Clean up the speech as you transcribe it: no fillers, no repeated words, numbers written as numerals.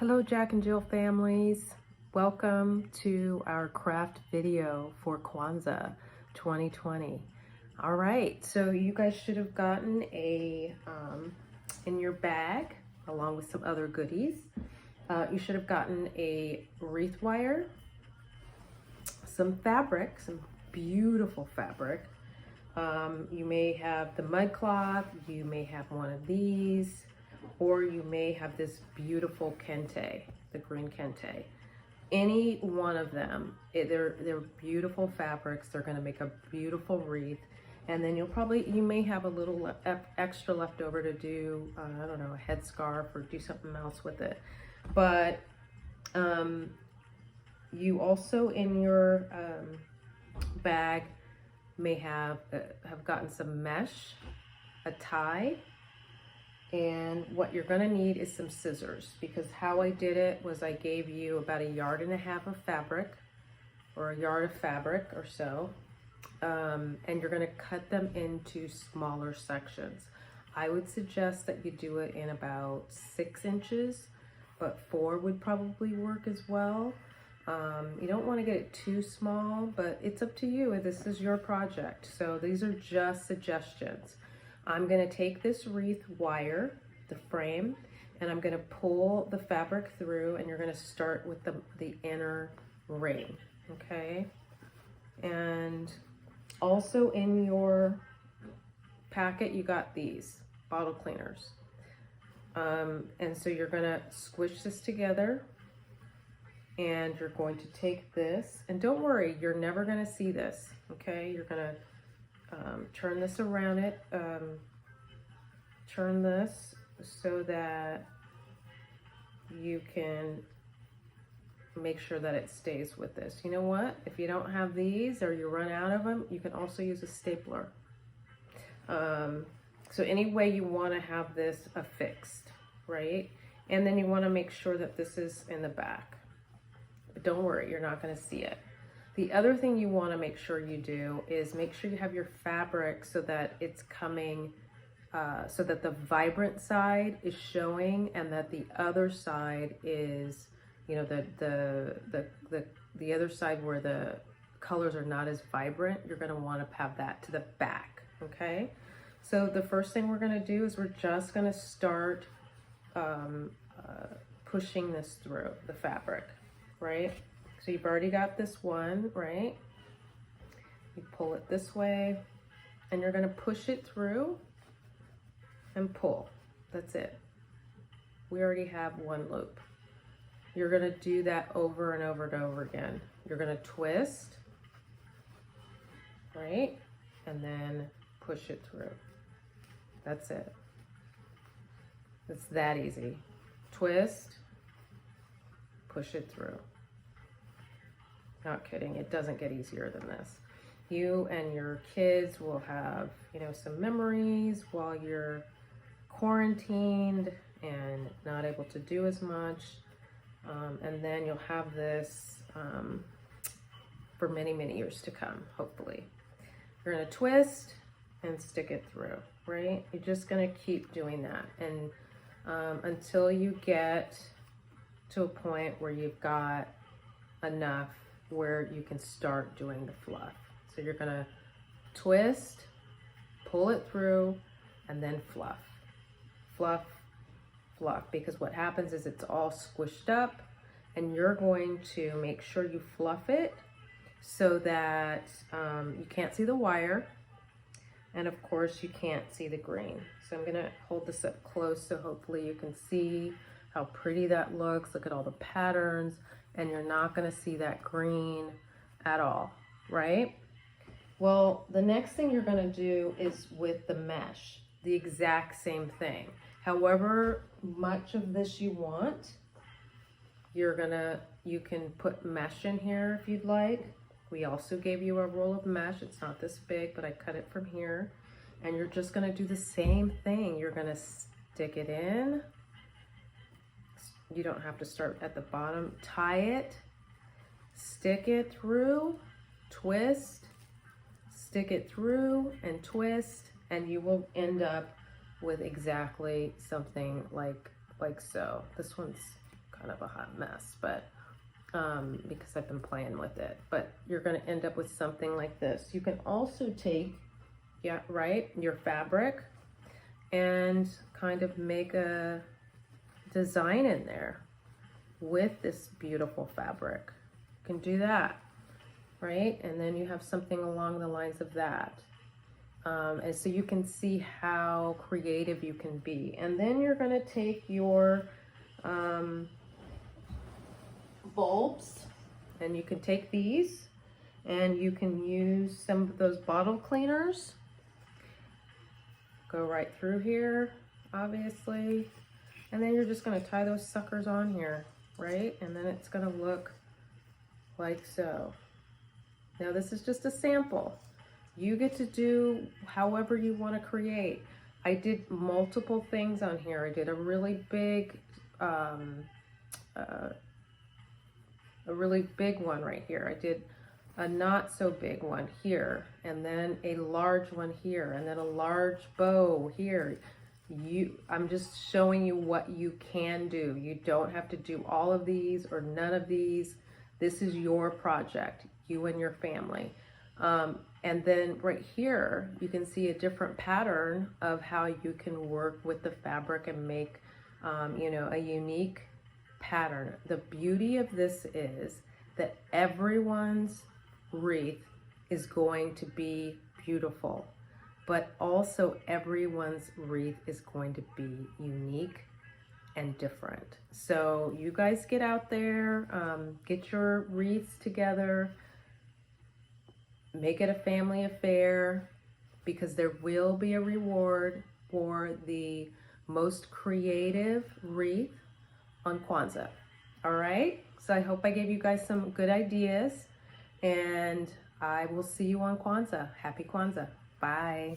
Hello Jack and Jill families. Welcome to our craft video for Kwanzaa 2020. All right, so you guys should have gotten in your bag, along with some other goodies, you should have gotten a wreath wire, some fabric, some beautiful fabric. You may have the mud cloth, you may have one of these, or you may have this beautiful kente, the green kente. Any one of them, they're beautiful fabrics. They're gonna make a beautiful wreath. And then you may have a little extra left over to do, I don't know, a headscarf or do something else with it. But you also in your bag may have gotten some mesh, a tie, and what you're gonna need is some scissors, because how I did it was I gave you about 1.5 yards of fabric, or 1 yard of fabric or so, and you're gonna cut them into smaller sections. I would suggest that you do it in about 6 inches, but 4 would probably work as well. You don't want to get it too small, but it's up to you. This is your project, so these are just suggestions. I'm going to take this wreath wire, the frame, and I'm going to pull the fabric through, and you're going to start with the inner ring, okay? And also in your packet, you got these bottle cleaners. And so you're going to squish this together, and you're going to take this, and don't worry, you're never going to see this, okay? You're going to turn this around turn this so that you can make sure that it stays with this. You know what? If you don't have these or you run out of them, you can also use a stapler. So any way you want to have this affixed, right? And then you want to make sure that this is in the back. But don't worry, you're not going to see it. The other thing you want to make sure you do is make sure you have your fabric so that it's coming, so that the vibrant side is showing, and that the other side is, you know, the other side where the colors are not as vibrant. You're going to want to have that to the back, okay? So the first thing we're going to do is we're just going to start pushing this through the fabric, right? So you've already got this one, right? You pull it this way, and you're gonna push it through and pull. That's it. We already have one loop. You're gonna do that over and over and over again. You're gonna twist, right? And then push it through. That's it. It's that easy. Twist, push it through. Not kidding, it doesn't get easier than this. You and your kids will have, you know, some memories while you're quarantined and not able to do as much. And then you'll have this for many, many years to come, hopefully. You're gonna twist and stick it through, right? You're just gonna keep doing that, and until you get to a point where you've got enough where you can start doing the fluff. So you're gonna twist, pull it through, and then fluff. Fluff, fluff, because what happens is it's all squished up, and you're going to make sure you fluff it so that you can't see the wire, and of course you can't see the green. So I'm gonna hold this up close so hopefully you can see how pretty that looks. Look at all the patterns, and you're not gonna see that green at all, right? Well, the next thing you're gonna do is with the mesh, the exact same thing. However much of this you want, you can put mesh in here if you'd like. We also gave you a roll of mesh. It's not this big, but I cut it from here. And you're just gonna do the same thing. You're gonna stick it in. You don't have to start at the bottom. Tie it, stick it through, twist, stick it through and twist, and you will end up with exactly something like so. This one's kind of a hot mess, but because I've been playing with it. But you're going to end up with something like this. You can also take, yeah, right, your fabric and kind of make a design in there with this beautiful fabric. You can do that, right? And then you have something along the lines of that. And so you can see how creative you can be. And then you're going to take your bulbs, and you can take these and you can use some of those bottle cleaners. Go right through here, obviously. And then you're just going to tie those suckers on here, right? And then it's going to look like so. Now this is just a sample. You get to do however you want to create. I did multiple things on here. I did a really big one right here. I did a not so big one here, and then a large one here, and then a large bow here. I'm just showing you what you can do. You don't have to do all of these or none of these. This is your project, you and your family. And then right here, you can see a different pattern of how you can work with the fabric and make, you know, a unique pattern. The beauty of this is that everyone's wreath is going to be beautiful, but also everyone's wreath is going to be unique and different. So you guys get out there, get your wreaths together, make it a family affair, because there will be a reward for the most creative wreath on Kwanzaa. All right, so I hope I gave you guys some good ideas, and I will see you on Kwanzaa. Happy Kwanzaa. Bye.